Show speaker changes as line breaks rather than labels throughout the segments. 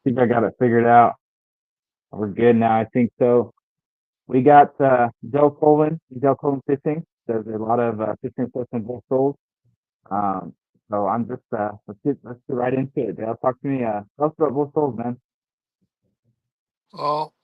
think I got it figured out. We're good now. I think so. We got Del Colvin Fishing. There's a lot of fishing reports on both Shoals. Um, so I'm just let's get right into it. Dale, talk to me. Tell us about both Shoals, man.
Well,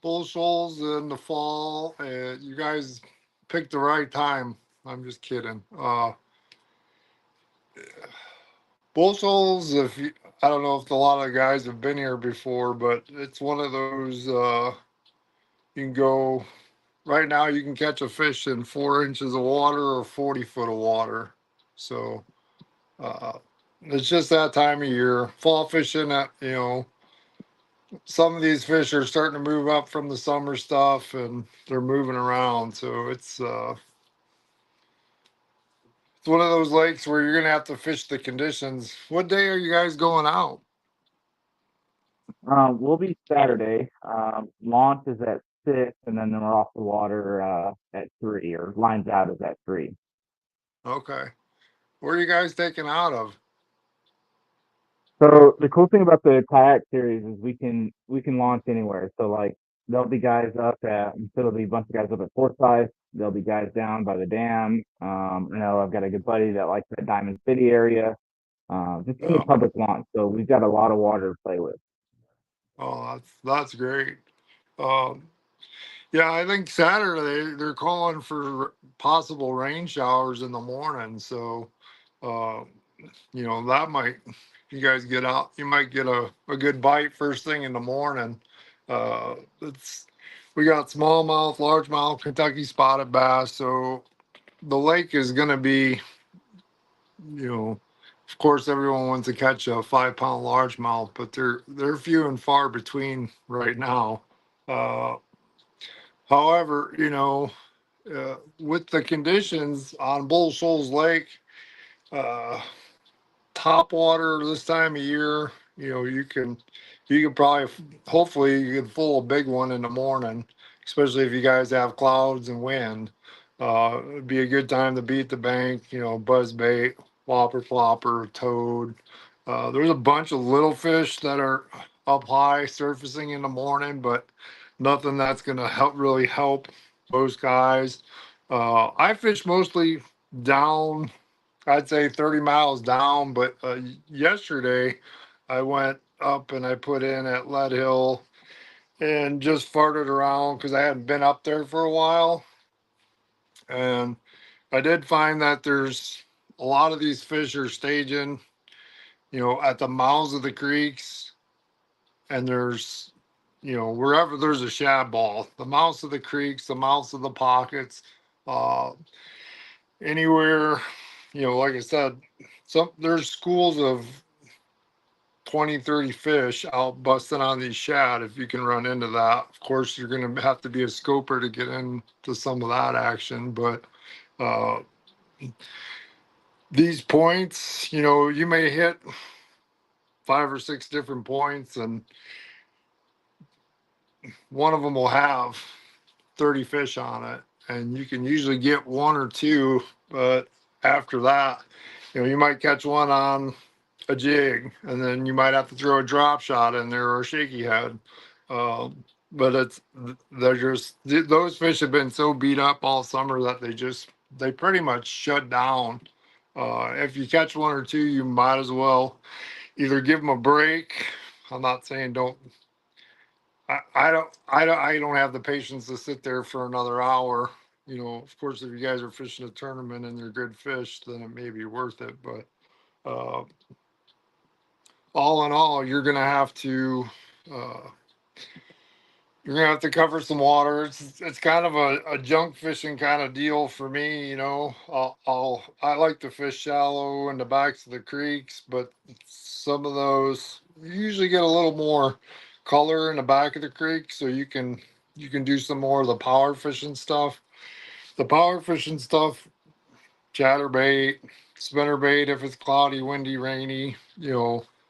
Bull Shoals in the fall. You guys picked the right time. I'm just kidding. Bull Shoals, I don't know if a lot of guys have been here before, but it's one of those, you can go, right now you can catch a fish in 4 inches of water or 40 foot of water. So, uh, it's just that time of year. Fall fishing, some of these fish are starting to move up from the summer stuff and they're moving around. So it's one of those lakes where you're gonna have to fish the conditions. What day are you guys going out?
We'll be Saturday. Launch is at 6, and then we're off the water at 3, or lines out is at 3.
Okay. Where are you guys taking out of?
So the cool thing about the kayak series is we can launch anywhere. So like there'll be guys up at so there'll be a bunch of guys up at Forsyth. There'll be guys down by the dam. I know I've got a good buddy that likes that Diamond City area. Just any
Oh,
public launch. So we've got a lot of water to play with.
that's great. Um, yeah, I think Saturday they're calling for possible rain showers in the morning. So, uh, that might, you guys get out, you might get a good bite first thing in the morning. It's We got smallmouth, largemouth, Kentucky spotted bass. So the lake is going to be, you know, of course, everyone wants to catch a 5 pound largemouth, but they're few and far between right now. Uh, However, with the conditions on Bull Shoals Lake, uh, top water this time of year, you can probably, hopefully you can pull a big one in the morning, especially if you guys have clouds and wind. It'd be a good time to beat the bank, buzz bait, whopper flopper, toad. There's a bunch of little fish that are up high surfacing in the morning, but nothing that's going to really help most guys. I fish mostly down, I'd say 30 miles down, but yesterday I went up and I put in at Lead Hill and just farted around because I hadn't been up there for a while. And I did find that there's a lot of these fish are staging, at the mouths of the creeks, and wherever there's a shad ball, the mouths of the creeks, the mouths of the pockets, uh, anywhere, like I said, there's schools of 20, 30 fish out busting on these shad. If you can run into that, of course, you're going to have to be a scoper to get into some of that action. But uh, these points, you may hit 5 or 6 different points, and one of them will have 30 fish on it. And you can usually get one or two, but after that, you might catch one on a jig, and then you might have to throw a drop shot in there or a shaky head. But they're just those fish have been so beat up all summer that they pretty much shut down. If you catch one or two, you might as well either give them a break. I'm not saying don't. I don't have the patience to sit there for another hour. Of course, if you guys are fishing a tournament and they're good fish, then it may be worth it. But uh, all in all, uh, you're gonna have to cover some water. It's kind of a junk fishing kind of deal for me. I like to fish shallow in the backs of the creeks, but some of those you usually get a little more color in the back of the creek, so you can do some more of the power fishing stuff. The power fishing stuff, chatterbait, spinnerbait if it's cloudy, windy, rainy.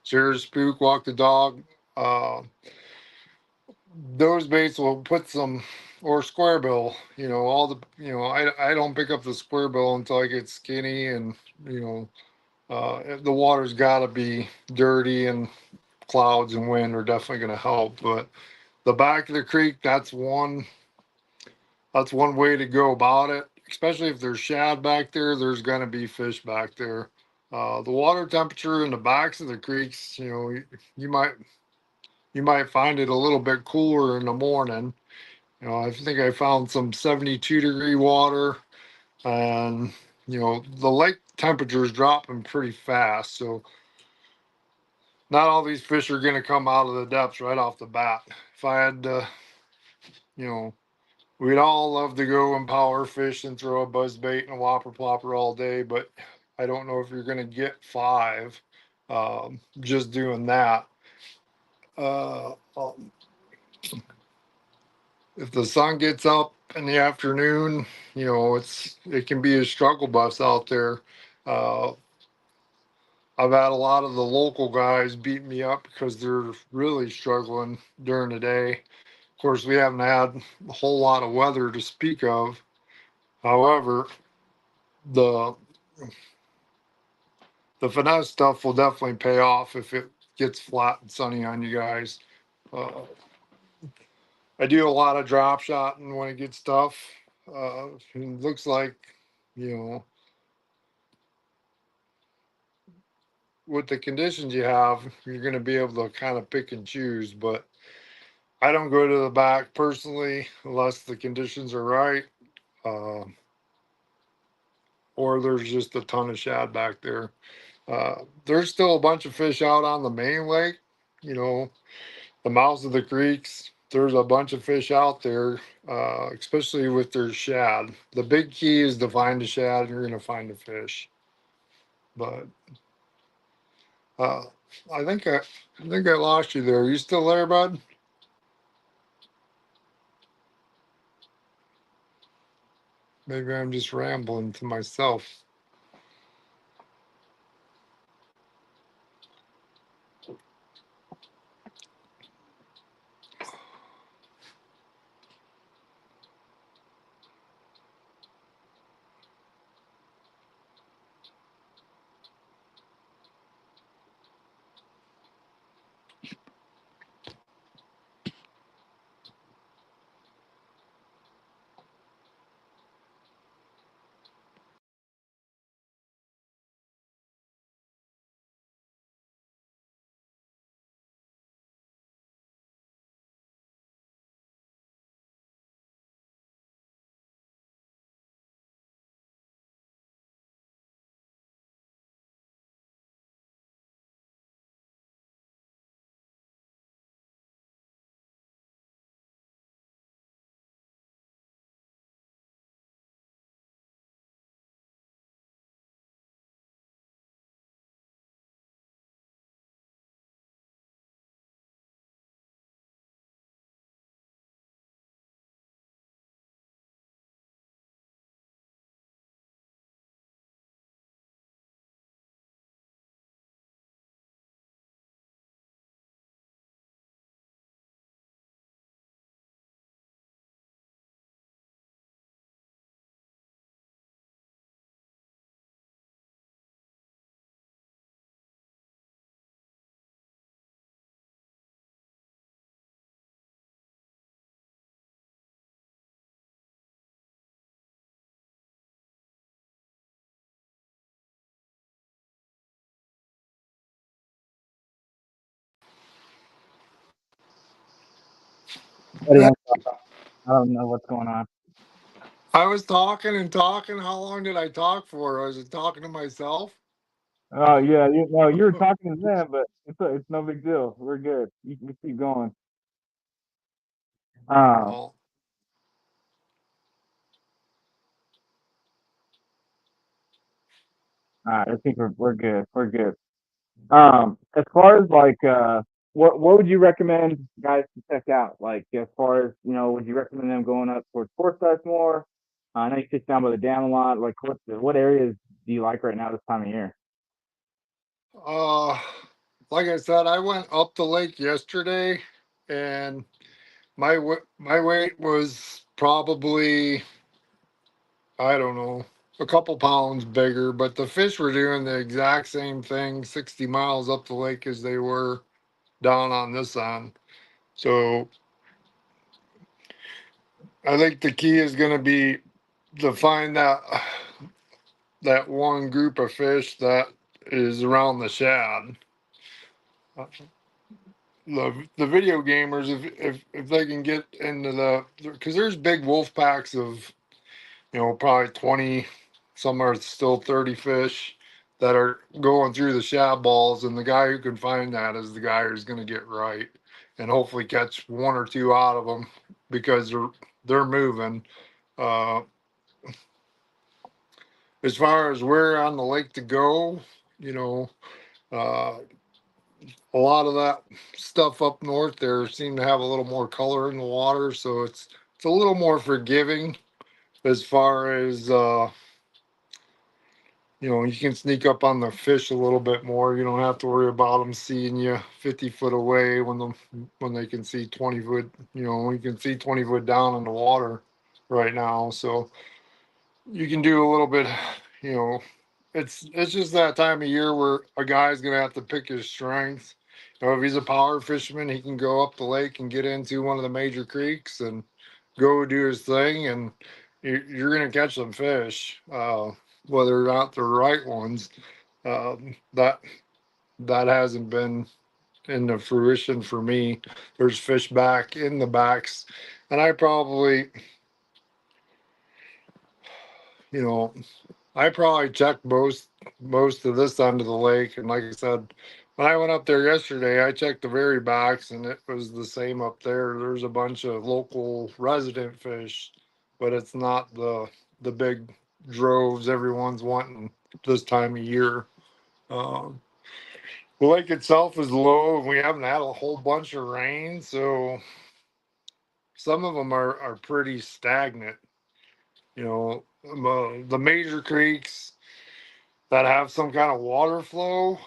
Zero spook, walk the dog. Uh, those baits will put some, or square bill. I don't pick up the square bill until I get skinny and you know The water's got to be dirty, and clouds and wind are definitely going to help. But the back of the creek, that's one way to go about it. Especially if there's shad back there, there's going to be fish back there. The water temperature in the backs of the creeks, you might you might find it a little bit cooler in the morning. I think I found some 72-degree water, and the lake temperature is dropping pretty fast. So not all these fish are going to come out of the depths right off the bat. If I had you know, we'd all love to go and power fish and throw a buzz bait and a whopper plopper all day, but I don't know if you're going to get five just doing that. Um, if the sun gets up in the afternoon, it can be a struggle bus out there. Uh, I've had a lot of the local guys beat me up because they're really struggling during the day. Of course, we haven't had a whole lot of weather to speak of. However, the the finesse stuff will definitely pay off if it gets flat and sunny on you guys. Uh, I do a lot of drop shotting when it gets tough. It looks like, you know, with the conditions you have, you're going to be able to kind of pick and choose. But I don't go to the back personally unless the conditions are right, uh, or there's just a ton of shad back there. There's still a bunch of fish out on the main lake, you know, the mouths of the creeks. There's a bunch of fish out there, especially with their shad. The big key is to find the shad, and you're going to find the fish. But uh, I think I lost you there. Are you still there, bud? Maybe I'm just rambling to myself.
Buddy, I don't know what's going on.
I was talking and talking. How long did I talk for? I was talking to myself.
Oh yeah, no, you were talking to them, but it's no big deal. We're good. You can keep going. Um,
Well,
I think we're good. We're good. As far as like what would you recommend guys to check out? Like as far as would you recommend them going up towards Forsyth more? I know you sit down by the dam a lot. Like what areas do you like right now this time of year?
uh, like I said, I went up the lake yesterday, and my weight was probably, I don't know, a couple pounds bigger, but the fish were doing the exact same thing 60 miles up the lake as they were down on this end. So I think the key is going to be to find that one group of fish that is around the shad. The video gamers, if they can get into because there's big wolf packs of, probably 20, some are still 30 fish that are going through the shad balls, and the guy who can find that is the guy who's going to get right and hopefully catch one or two out of them because they're moving. Uh, as far as where on the lake to go, you know, uh, a lot of that stuff up north there seem to have a little more color in the water, so it's a little more forgiving as far as you can sneak up on the fish a little bit more. You don't have to worry about them seeing you 50 foot away when they can see 20 foot. You can see 20 foot down in the water right now, so you can do a little bit. You know, it's just that time of year where a guy's gonna have to pick his strengths. If he's a power fisherman, he can go up the lake and get into one of the major creeks and go do his thing, and you're gonna catch some fish, whether or not they're the right ones. That hasn't been in the fruition for me. There's fish back in the backs, and I probably, you know, I probably checked most of this end of the lake, and like I said, when I went up there yesterday, I checked the very backs, and it was the same up there. There's a bunch of local resident fish, but it's not the big droves everyone's wanting this time of year. Um, the lake itself is low, and we haven't had a whole bunch of rain, so some of them are pretty stagnant. The major creeks that have some kind of water flow,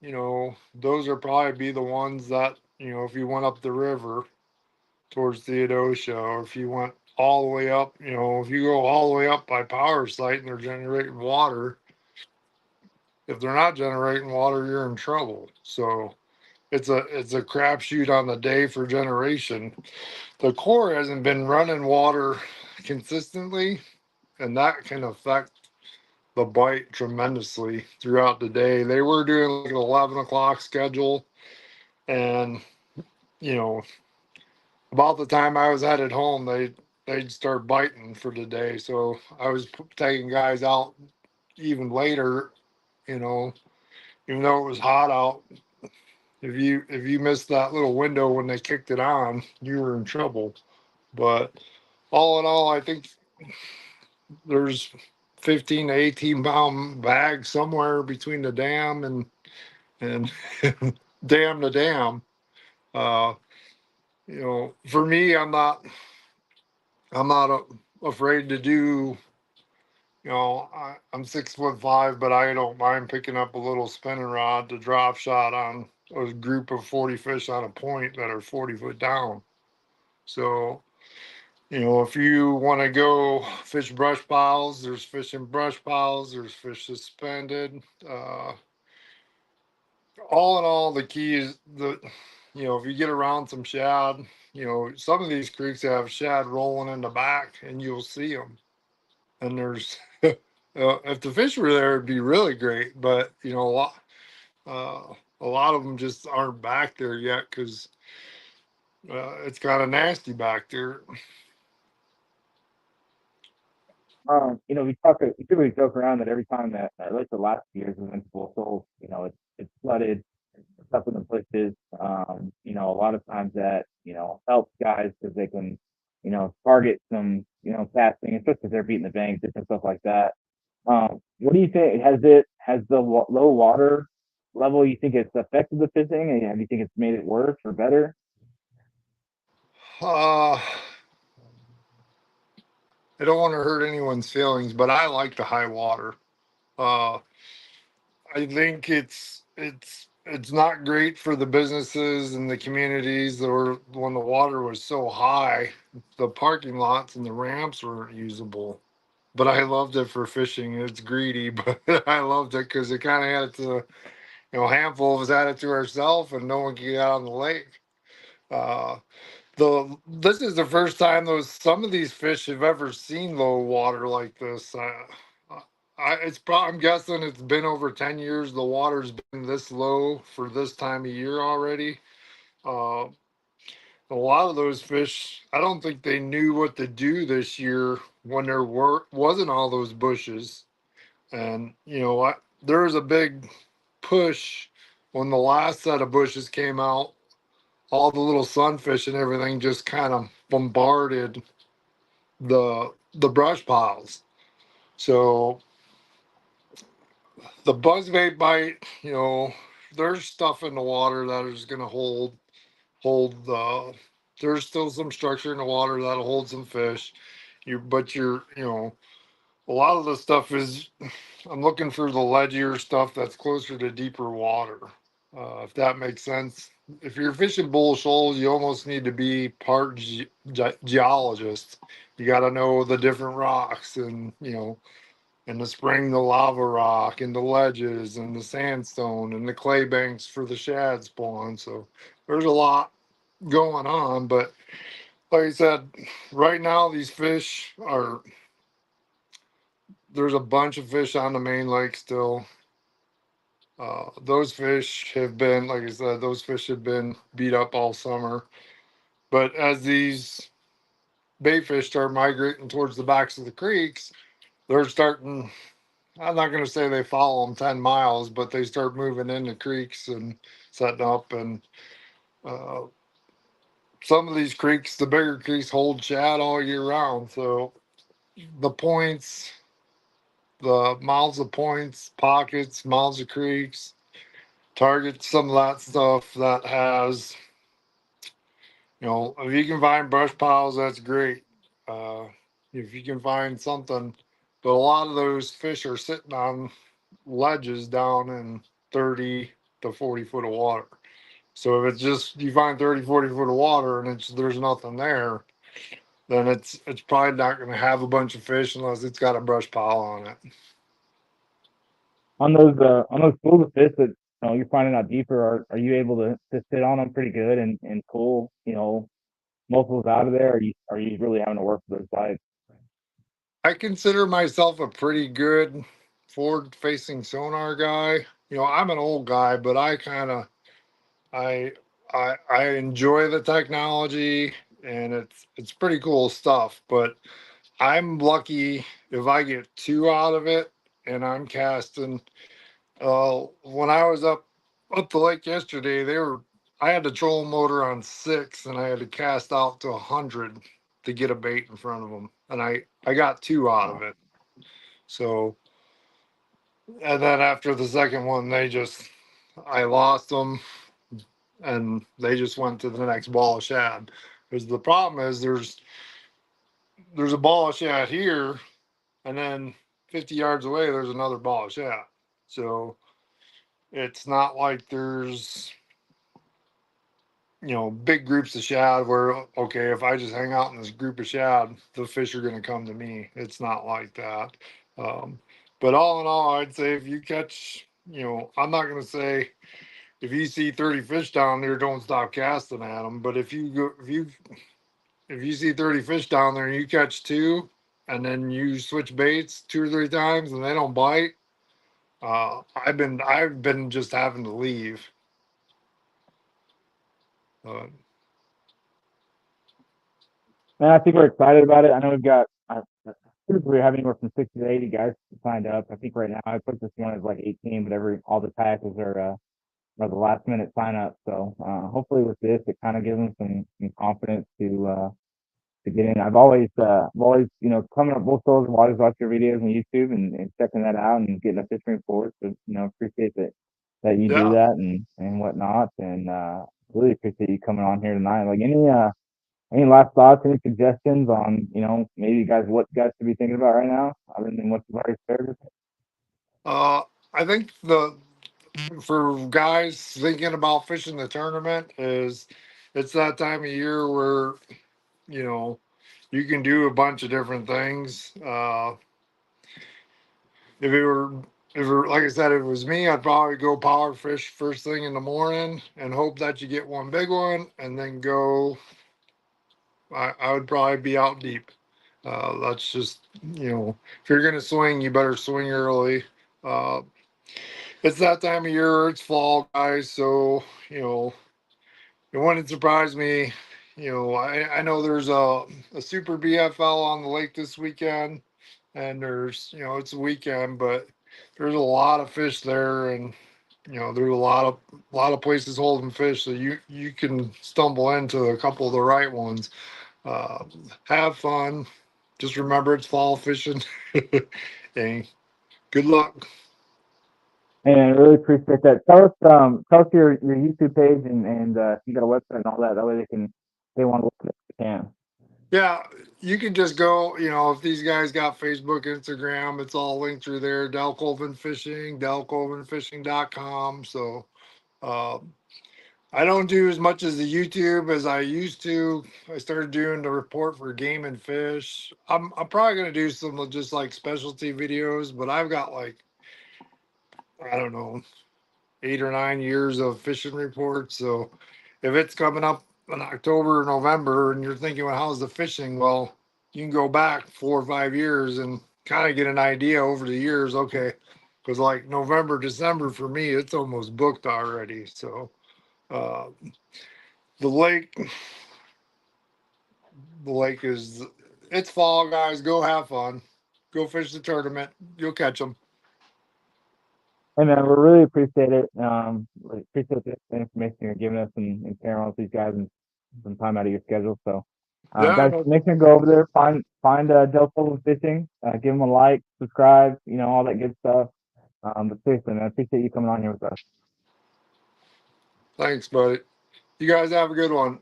those are probably be the ones that, if you went up the river towards Theodosia, or if you went all the way up, if you go all the way up by power site and they're generating water, if they're not generating water, you're in trouble. So it's a crapshoot on the day for generation. The Corps hasn't been running water consistently, and that can affect the bite tremendously throughout the day. They were doing like an 11 o'clock schedule, and you know, about the time I was headed home, they'd start biting for the day. So I was taking guys out even later. You know, even though it was hot out, if you missed that little window when they kicked it on, you were in trouble. But all in all, I think there's 15 to 18 pound bags somewhere between the dam and dam to dam. Uh, for me, I'm not afraid to do. I'm 6'5", but I don't mind picking up a little spinning rod to drop shot on a group of 40 fish on a point that are 40 foot down. So, if you want to go fish brush piles, there's fish in brush piles, there's fish suspended. All in all, the key is if you get around some shad, some of these creeks have shad rolling in the back and you'll see them. And there's, if the fish were there, it'd be really great. But, a lot of them just aren't back there yet because it's kind of nasty back there.
We typically joke around that every time that, at least the last few years, we've been to Full Souls, it's flooded, it's up in the bushes. A lot of times that, helps guys because they can, target some, casting, especially if they're beating the banks, different stuff like that. What do you think? Has the low water level, you think it's affected the fishing? And have you think it's made it worse or better?
Uh, I don't want to hurt anyone's feelings, but I like the high water. Uh, I think it's not great for the businesses and the communities that were when the water was so high, the parking lots and the ramps weren't usable. but I loved it for fishing. It's greedy, but I loved it because it kind of had it to, handful of us had it to ourselves, and no one could get out on the lake. Uh, this is the first time those some of these fish have ever seen low water like this. I'm guessing it's been over 10 years. The water's been this low for this time of year already. Uh, a lot of those fish, I don't think they knew what to do this year when wasn't all those bushes. And there was a big push when the last set of bushes came out. All the little sunfish and everything just kind of bombarded the brush piles. So the buzzbait bite, there's stuff in the water that is going to hold the. There's still some structure in the water that'll hold some fish. But a lot of the stuff is. I'm looking for the ledgier stuff that's closer to deeper water. If that makes sense. If you're fishing bull shoals, you almost need to be part geologist. You got to know the different rocks, and in the spring the lava rock and the ledges and the sandstone and the clay banks for the shad spawn. So there's a lot going on. But like I said, right now these fish are there's a bunch of fish on the main lake still. Those fish have been, like I said, those fish have been beat up all summer. But as these bait fish start migrating towards the backs of the creeks, they're starting. I'm not going to say they follow them 10 miles, but they start moving into creeks and setting up. And uh, some of these creeks, the bigger creeks, hold shad all year round. So the points, the mouths of points, pockets, mouths of creeks, target some of that stuff that has, if you can find brush piles, that's great. Uh, if you can find something, but a lot of those fish are sitting on ledges down in 30 to 40 foot of water. So if it's just you find 30, 40 foot of water and there's nothing there, then it's probably not going to have a bunch of fish unless it's got a brush pile on it.
On those pools of fish that you're finding out deeper, are you able to sit on them pretty good and pull multiples out of there? Or are you really having to work for those bites?
I consider myself a pretty good forward facing sonar guy. I'm an old guy, but I I enjoy the technology, and it's pretty cool stuff. But I'm lucky if I get two out of it, and I'm casting. When I was up the lake yesterday, I had the trolling motor on 6, and I had to cast out to 100 to get a bait in front of them, and I got two out of
Wow.
it. So, and then after the second one, I lost them, and they just went to the next ball of shad. Because the problem is there's a ball of shad here, and then 50 yards away there's another ball of shad. So it's not like there's big groups of shad where, okay, if I just hang out in this group of shad, the fish are going to come to me. It's not like that. Um, but all in all, I'd say if you catch, I'm not going to say if you see 30 fish down there, don't stop casting at them. But if you see 30 fish down there and you catch two, and then you switch baits 2 or 3 times and they don't bite, I've been just having to leave. Uh,
Man, I think we're excited about it. I know we've got. We have anywhere from 60 to 80 guys signed up. I think right now I put this one as like 18, but all the tackles are the last minute sign up. So hopefully with this, it kind of gives them some confidence to get in. I've always coming up both those. I've always watched your videos on YouTube and checking that out and getting a fishing report. So appreciate that you do
yeah.
that and whatnot. And really appreciate you coming on here tonight. Like any last thoughts, any suggestions on maybe what you guys should be thinking about right now, other than what you've already shared with me?
I think the for guys thinking about fishing the tournament is it's that time of year where you know you can do a bunch of different things. if it were, like I said, if it was me, I'd probably go power fish first thing in the morning and hope that you get one big one, and then go. I would probably be out deep. That's just, if you're gonna swing, you better swing early. Uh, it's that time of year. It's fall, guys. So you know, it wouldn't surprise me. I know there's a super BFL on the lake this weekend, and there's, it's a weekend, but there's a lot of fish there, and there's a lot of places holding fish, so you can stumble into a couple of the right ones. Uh, have fun. Just remember it's fall fishing. And good luck.
And I really appreciate that. Tell us your YouTube page and if you got a website and all that. That way they want to look at it, they can.
Yeah, you can just go, if these guys got Facebook, Instagram, it's all linked through there. Del Colvin Fishing, delcolvinfishing.com. So I don't do as much as the YouTube as I used to. I started doing the report for Game and Fish. I'm probably gonna do some of just like specialty videos, but I've got like, I don't know, 8 or 9 years of fishing reports. So if it's coming up in October or November and you're thinking, well, how's the fishing? Well, you can go back 4 or 5 years and kind of get an idea over the years. Okay. Because like November, December for me, it's almost booked already. So uh, the lake, the lake is, it's fall, guys. Go have fun. Go fish the tournament. You'll catch them.
Hey man, we really appreciate it. We appreciate the information you're giving us and sharing all with these guys and some time out of your schedule. So,
Yeah,
guys,
no,
make sure to go over there, find Del Silva Fishing, give them a like, subscribe, all that good stuff. But seriously, man, I appreciate you coming on here with us.
thanks, buddy. You guys have a good one.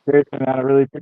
Seriously, man, I really appreciate